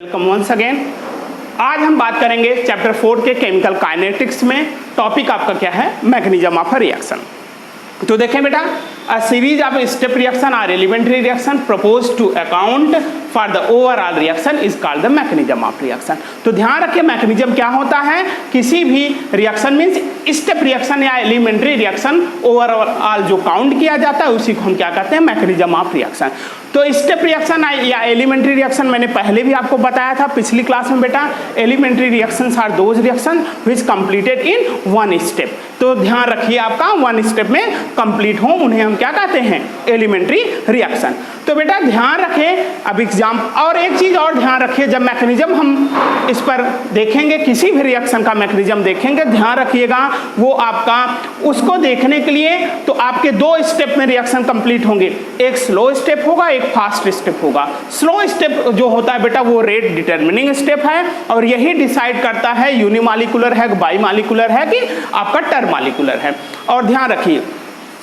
Welcome once again. आज हम बात करेंगे चैप्टर 4 के केमिकल काइनेटिक्स में। टॉपिक आपका क्या है? Mechanism of a reaction. तो देखें बेटा, a series of step reaction are elementary reaction propose to account for the overall reaction is called the mechanism of reaction. तो ध्यान रखिए, मैकेनिज्म क्या होता है? किसी भी रिएक्शन मीन्स स्टेप रिएक्शन या एलिमेंट्री रिएक्शन ओवरऑल जो काउंट किया जाता है उसी को हम क्या कहते हैं? Mechanism of reaction. तो स्टेप रिएक्शन या एलिमेंट्री रिएक्शन मैंने पहले भी आपको बताया था पिछली क्लास में बेटा। Elementary reactions are those reaction which completed in one step. तो ध्यान रखिए, आपका वन स्टेप में कंप्लीट हो उन्हें हम क्या कहते हैं? Elementary reaction. तो बेटा ध्यान रखें, अब एग्जाम और एक चीज और ध्यान रखिए, जब मैकेनिज्म हम इस पर देखेंगे, किसी भी रिएक्शन का मैकेनिज्म देखेंगे, ध्यान रखिएगा वो आपका उसको देखने के लिए तो आपके दो स्टेप में रिएक्शन कंप्लीट होंगे। एक स्लो स्टेप होगा, एक फास्ट स्टेप होगा। स्लो स्टेप जो होता है बेटा वो रेट डिटरमिनिंग स्टेप है और यही डिसाइड करता है यूनिमॉलिक्यूलर है, बाईमॉलिक्यूलर है कि आपका टर्मॉलिक्यूलर है। और ध्यान रखिए,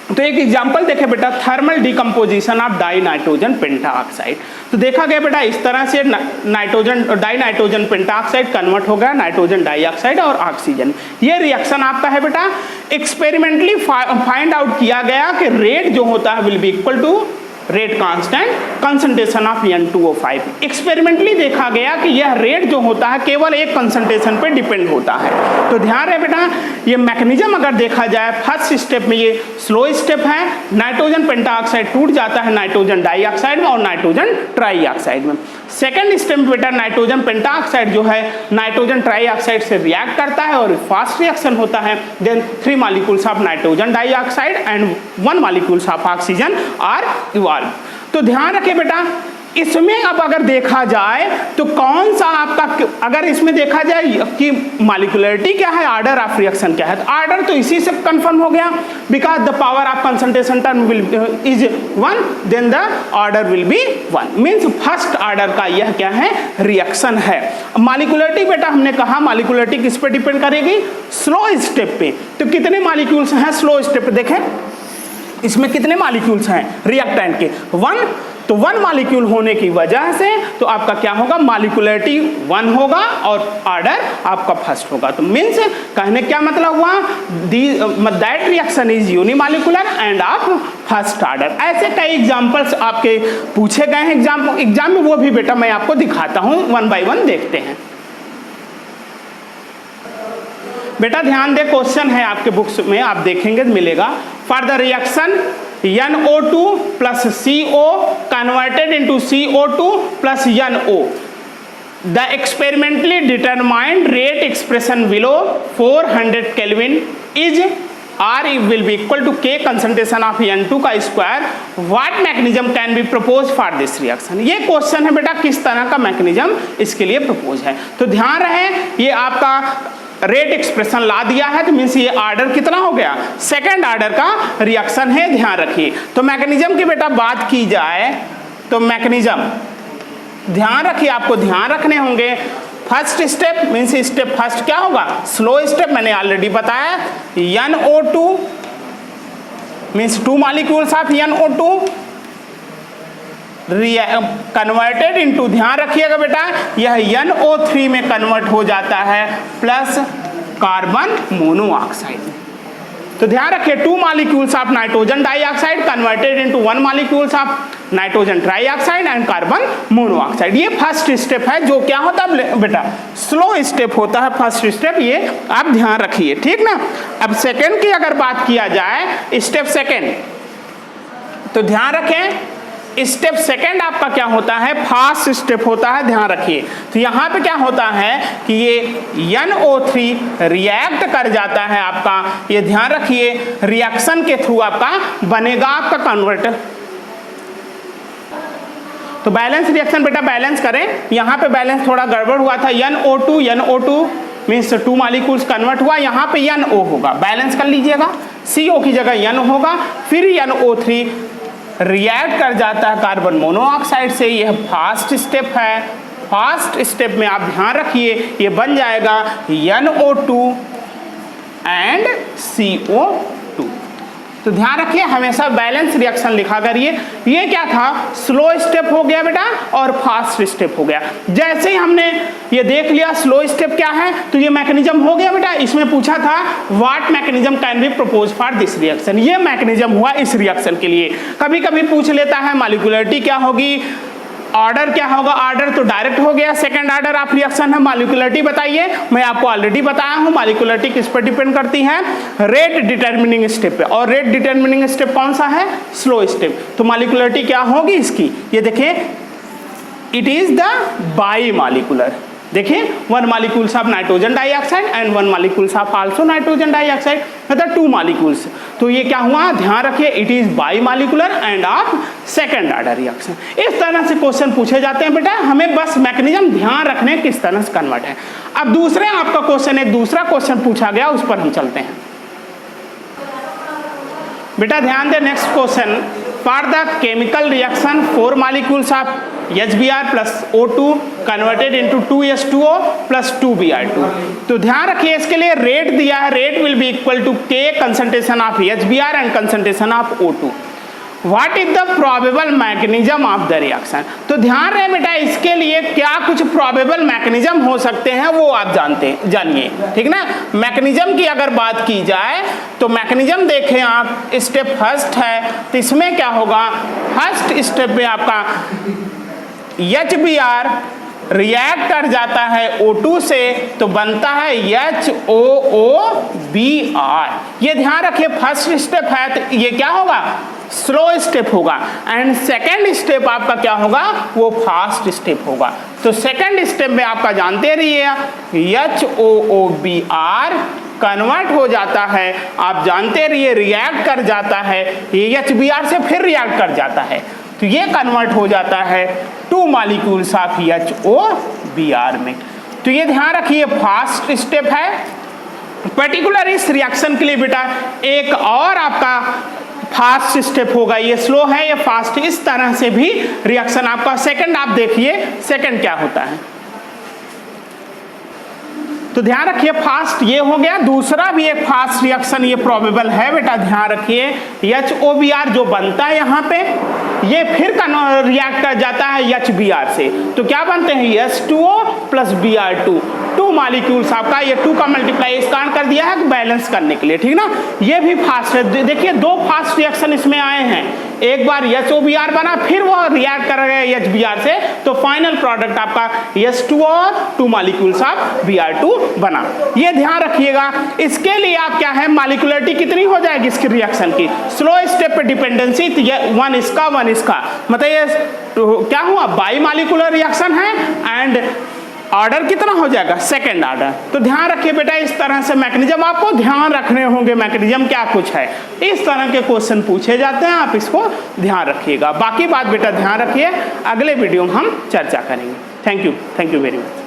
तो एक एग्जांपल देखें बेटा, thermal decomposition of die nitrogen pentoxide. तो देखा गया बेटा इस तरह से डाई नाइट्रोजन पेंटाऑक्साइड कन्वर्ट हो गया नाइट्रोजन डाइऑक्साइड और ऑक्सीजन। ये रिएक्शन आपका है बेटा एक्सपेरिमेंटली फाइंड आउट किया गया कि रेट जो होता है will be equal to rate constant concentration of N2O5। Experimentally देखा गया कि यह रेट जो होता है केवल एक कंसंट्रेशन पे डिपेंड होता है। तो ध्यान रहे बेटा, ये मैकेनिज्म अगर देखा जाए, फर्स्ट स्टेप में ये स्लो स्टेप है, नाइट्रोजन पेंटाऑक्साइड टूट जाता है नाइट्रोजन डाइऑक्साइड में और नाइट्रोजन ट्राइऑक्साइड में। सेकेंड स्टेप में बेटा नाइट्रोजन पेंटाऑक्साइड जो है नाइट्रोजन ट्राइऑक्साइड से रिएक्ट करता है और फास्ट रिएक्शन होता है। Then 3 molecules of nitrogen dioxide and 1 molecules of oxygen are evolve. तो ध्यान रखिए बेटा, इसमें अब अगर देखा जाए तो कौन सा आपका, अगर इसमें देखा जाए कि मॉलिक्यूलरिटी क्या है, ऑर्डर ऑफ रिएक्शन क्या है, तो ऑर्डर तो इसी से कंफर्म हो गया, because the power of concentration term will is 1, then the order will be 1, means first order का यह क्या है? रिएक्शन है। मॉलिक्यूलरिटी बेटा हमने कहा मॉलिक्यूलरिटी किस पे डिपेंड करेगी? स्लो स्टेप पे। तो कितने मॉलिक्यूल्स हैं स्लो स्टेप पे? देखें इसमें कितने मॉलिक्यूल्स हैं रिएक्टेंट के? 1। तो 1 मॉलिक्यूल होने की वजह से तो आपका क्या होगा? मॉलिक्यूलरिटी 1 होगा और ऑर्डर आपका फर्स्ट होगा। तो मीन्स कहने क्या मतलब हुआ? That reaction is unimolecular end of first order. ऐसे कई एग्जांपल्स आपके पूछे गए हैं एग्जाम में, वो भी बेटा मैं आपको दिखाता हूं, 1 बाय 1 देखते हैं। बेटा ध्यान दे, क्वेश्चन है आपके बुक्स में, आप देखेंगे मिलेगा। For the reaction NO2 plus CO converted into CO2 plus NO, the experimentally determined rate expression below 400 Kelvin is R will be equal to K concentration of N2 का square. What mechanism can be proposed for this reaction? ये question है बेटा, किस तरह का mechanism इसके लिए propose है। तो ध्यान रहे, ये आपका रेट एक्सप्रेशन ला दिया है, तो मीन्स ये ऑर्डर कितना हो गया? सेकेंड ऑर्डर का रिएक्शन है, ध्यान रखिए। तो मैकेनिज्म की बेटा बात की जाए तो मैकेनिज्म ध्यान रखिए, आपको ध्यान रखने होंगे। First step means step first क्या होगा? स्लो स्टेप, मैंने ऑलरेडी बताया। NO2 means 2 molecules of NO2 converted into, ध्यान रखिएगा बेटा, यह NO3 में कन्वर्ट हो जाता है प्लस कार्बन मोनोऑक्साइड। तो ध्यान रखिए, 2 molecules of nitrogen dioxide converted into 1 molecules of nitrogen trioxide and carbon monoxide. ये फर्स्ट स्टेप है जो क्या होता है बेटा? स्लो स्टेप होता है फर्स्ट स्टेप, ये आप ध्यान रखिए, ठीक ना। अब सेकेंड की अगर बात किया जाए, स्टेप सेकेंड, तो ध्यान रखें स्टेप सेकेंड आपका क्या होता है? फास्ट स्टेप होता है, ध्यान रखिए। तो यहाँ पे क्या होता है कि ये NO3 रिएक्ट कर जाता है आपका, ये ध्यान रखिए, रिएक्शन के थ्रू आपका बनेगा आपका कन्वर्टर। तो बैलेंस रिएक्शन बेटा बैलेंस करें, यहाँ पे बैलेंस थोड़ा गड़बड़ हुआ था। NO2 मीन्स 2 मॉलिक्यूल्स कन्वर्ट हुआ, यहाँ पे NO होगा, बैलेंस कर लीजिएगा। CO की जगह N होगा, फिर NO3 रिएक्ट कर जाता है कार्बन मोनोऑक्साइड से। यह फास्ट स्टेप है। फास्ट स्टेप में आप ध्यान रखिए ये बन जाएगा NO2 एंड CO2। तो ध्यान रखिए हमेशा बैलेंस रिएक्शन लिखा करिए। ये क्या था, स्लो स्टेप हो गया बेटा और फास्ट स्टेप हो गया। जैसे ही हमने ये देख लिया स्लो स्टेप क्या है, तो ये मैकेनिज्म हो गया बेटा। इसमें पूछा था what mechanism can be propose for this reaction, ये मैकेनिज्म हुआ इस रिएक्शन के लिए। कभी कभी पूछ लेता है मॉलिक्यूलरिटी क्या होगी, ऑर्डर क्या होगा, ऑर्डर तो डायरेक्ट हो गया, सेकंड ऑर्डर ऑफ रिएक्शन है। मॉलिक्यूलरिटी बताइए, मैं आपको ऑलरेडी बताया हूं मॉलिक्यूलरिटी किस पर डिपेंड करती है, रेट डिटरमिनिंग स्टेप पे। और रेट डिटरमिनिंग स्टेप कौन सा है, स्लो स्टेप। तो मॉलिक्यूलरिटी क्या होगी इसकी, ये देखें, it is the by molecular. देखिए 1 molecules of nitrogen dioxide and 1 molecules of also nitrogen dioxide, मतलब 2 molecules। तो ये क्या हुआ, ध्यान रखिए, it is by molecular end of second order reaction. इस तरह से क्वेश्चन पूछे जाते हैं बेटा, हमें बस मैकेनिज्म ध्यान रखने किस तरह से कन्वर्ट है। अब दूसरे आपका क्वेश्चन, एक दूसरा क्वेश्चन पूछा गया, उस पर हम चलते हैं बेटा। ध्यान दे, next question, for the chemical reaction 4 molecules of HBr plus O2 converted into 2H2O plus 2Br2। तो ध्यान रखिए इसके लिए रेट दिया है, rate will be equal to K concentration of HBr and concentration of O2। What is the probable mechanism of the reaction. तो ध्यान रहे बेटा, इसके लिए क्या कुछ प्रोबेबल मैकेनिज्म हो सकते हैं वो आप जानिए, ठीक ना। मैकेनिज्म की अगर बात की जाए तो मैकेनिज्म देखें आप, स्टेप फर्स्ट है, तो इसमें क्या होगा, फर्स्ट स्टेप में आपका HBr रिएक्ट कर जाता है O2 से, तो बनता है HOOBr। ये ध्यान रखिए फर्स्ट स्टेप है, तो ये क्या होगा, स्लो स्टेप होगा। एंड सेकेंड स्टेप आपका क्या होगा, वो फास्ट स्टेप होगा। तो सेकेंड स्टेप में आपका जानते रहिए HOOBr कन्वर्ट हो जाता है, आप जानते रहिए रिएक्ट कर जाता है, ये HBr से फिर रिएक्ट कर जाता है, तो ये कन्वर्ट हो जाता है 2 molecules ऑफ HOBr में। तो ये ध्यान रखिए फास्ट स्टेप है। पर्टिकुलर इस रिएक्शन के लिए बेटा एक और आपका फास्ट स्टेप होगा, ये स्लो है, ये फास्ट, इस तरह से भी रिएक्शन आपका। सेकंड आप देखिए, सेकंड क्या होता है, तो ध्यान रखिए फास्ट ये हो गया। दूसरा भी एक फास्ट रिएक्शन ये प्रोबेबल है बेटा, ध्यान रखिए HOBr जो बनता है यहाँ पे, ये फिर रिएक्ट कर जाता है HBr से, तो क्या बनते हैं H2O plus Br2, 2 molecules आपका, ये 2 का मल्टीप्लाई इस कारण कर दिया है बैलेंस करने के लिए, ठीक ना। ये भी फास्ट है। देखिए 2 फास्ट रिएक्शन इसमें आए हैं, एक बार HOBr बना, फिर वो रिएक्ट कर गए HBr से, तो फाइनल प्रोडक्ट आपका H2O और 2 molecules ऑफ Br2 बना। ये ध्यान रखिएगा। इसके लिए आप क्या है, मॉलिक्यूलरिटी कितनी हो जाएगी इसकी रिएक्शन की, स्लो स्टेप पे डिपेंडेंसी, तो ये 1 इसका 1 इसका, मतलब ये तो क्या हुआ, बाई मॉलिक्यूलर रिएक्शन है एंड ऑर्डर कितना हो जाएगा, सेकंड ऑर्डर। तो ध्यान रखिए बेटा, इस तरह से मैकेनिज्म आपको ध्यान रखने होंगे, मैकेनिज्म क्या कुछ है, इस तरह के क्वेश्चन पूछे जाते हैं, आप इसको ध्यान रखिएगा। बाकी बात बेटा ध्यान रखिए, अगले वीडियो में हम चर्चा करेंगे। Thank you very much.